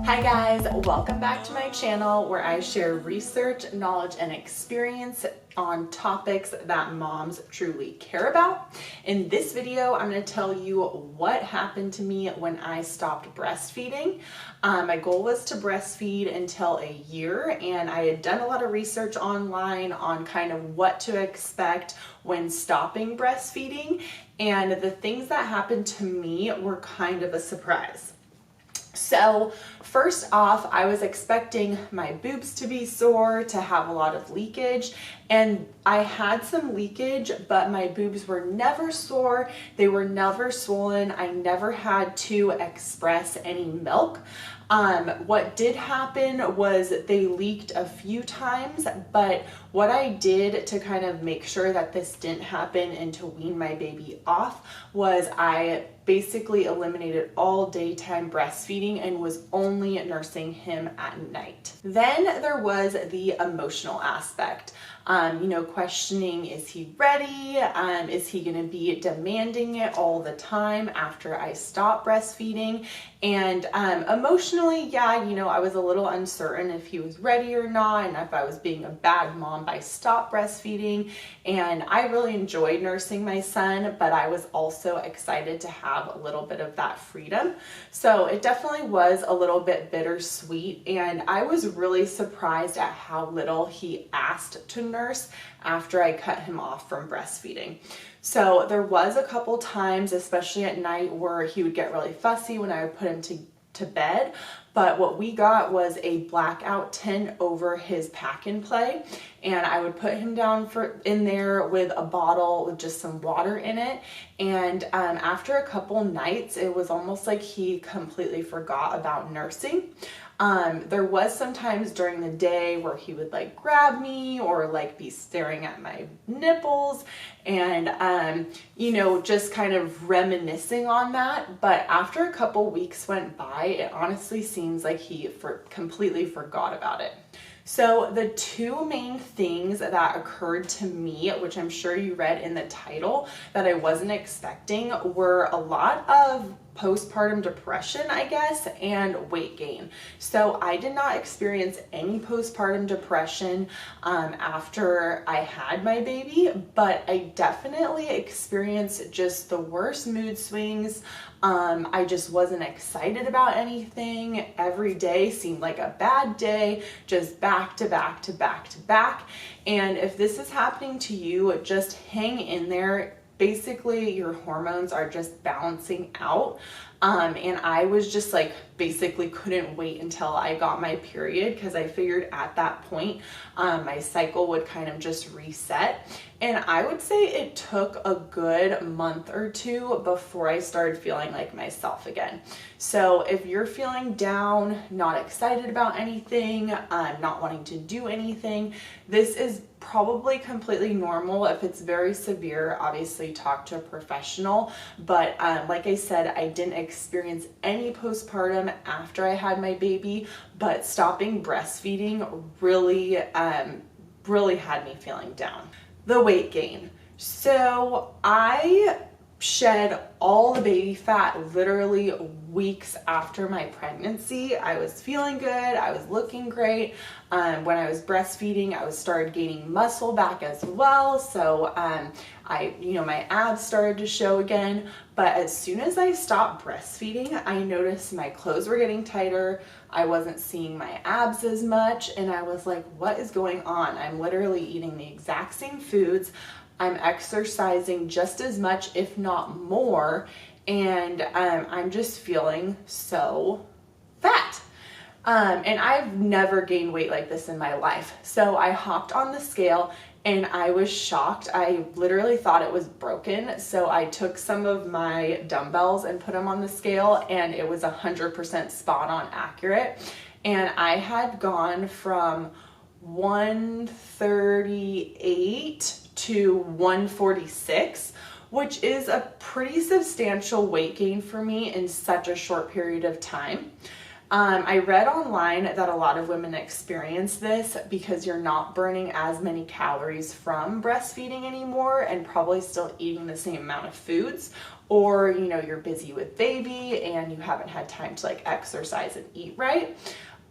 Hi guys, welcome back to my channel where I share research, knowledge, and experience on topics that moms truly care about. In this video, I'm going to tell you what happened to me when I stopped breastfeeding. My goal was to breastfeed until a year, and I had done a lot of research online on kind of what to expect when stopping breastfeeding, and the things that happened to me were kind of a surprise. So first off, I was expecting my boobs to be sore, to have a lot of leakage, and I had some leakage, but my boobs were never sore. They were never swollen. I never had to express any milk. What did happen was they leaked a few times, but what I did to kind of make sure that this didn't happen and to wean my baby off was I basically eliminated all daytime breastfeeding and was only nursing him at night. Then there was the emotional aspect. Questioning, is he ready? Is he gonna be demanding it all the time after I stop breastfeeding? And emotionally, I was a little uncertain if he was ready or not, and if I was being a bad mom by stop breastfeeding. And I really enjoyed nursing my son, but I was also excited to have a little bit of that freedom. So it definitely was a little bit bittersweet, and I was really surprised at how little he asked to nurse after I cut him off from breastfeeding. So there was a couple times, especially at night, where he would get really fussy when I would put him to bed. But what we got was a blackout tin over his pack and play, and I would put him down in there with a bottle with just some water in it. And after a couple nights, it was almost like he completely forgot about nursing. There was sometimes during the day where he would like grab me or like be staring at my nipples and, just kind of reminiscing on that. But after a couple weeks went by, it honestly seems like he completely forgot about it. So the two main things that occurred to me, which I'm sure you read in the title, that I wasn't expecting were a lot of postpartum depression, I guess, and weight gain. So I did not experience any postpartum depression after I had my baby, but I definitely experienced just the worst mood swings. I just wasn't excited about anything. Every day seemed like a bad day, just back to back to back to back. And if this is happening to you, just hang in there. Basically, your hormones are just balancing out. And I was just like, basically couldn't wait until I got my period, because I figured at that point, my cycle would kind of just reset. And I would say it took a good month or two before I started feeling like myself again. So if you're feeling down, not excited about anything, not wanting to do anything, this is probably completely normal. If it's very severe, obviously talk to a professional. But like I said, I didn't experience any postpartum after I had my baby, but stopping breastfeeding really had me feeling down. The weight gain. So I shed all the baby fat literally weeks after my pregnancy. I was feeling good. I was looking great. When I was breastfeeding, I started gaining muscle back as well. So my abs started to show again. But as soon as I stopped breastfeeding, I noticed my clothes were getting tighter. I wasn't seeing my abs as much. And I was like, what is going on? I'm literally eating the exact same foods. I'm exercising just as much, if not more, and I'm just feeling so fat. And I've never gained weight like this in my life. So I hopped on the scale and I was shocked. I literally thought it was broken. So I took some of my dumbbells and put them on the scale, and it was 100% spot on accurate. And I had gone from 138 to 146, which is a pretty substantial weight gain for me in such a short period of time. I read online that a lot of women experience this because you're not burning as many calories from breastfeeding anymore and probably still eating the same amount of foods, or you're busy with baby and you haven't had time to like exercise and eat right.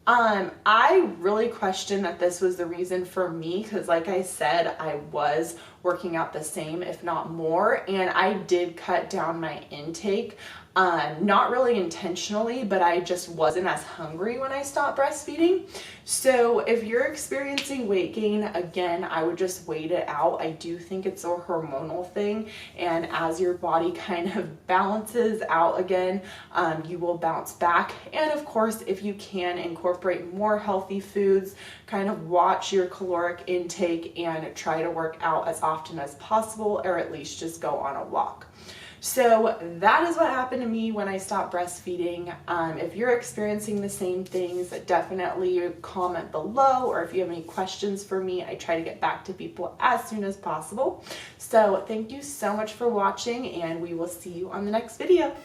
I really question that this was the reason for me because like I said, I was working out the same, if not more, and I did cut down my intake. Not really intentionally, but I just wasn't as hungry when I stopped breastfeeding. So if you're experiencing weight gain, again, I would just wait it out. I do think it's a hormonal thing, and as your body kind of balances out again, you will bounce back. And of course, if you can incorporate more healthy foods, kind of watch your caloric intake and try to work out as often as possible, or at least just go on a walk. So that is what happened to me when I stopped breastfeeding. If you're experiencing the same things, definitely comment below, or if you have any questions for me, I try to get back to people as soon as possible. So thank you so much for watching, and we will see you on the next video.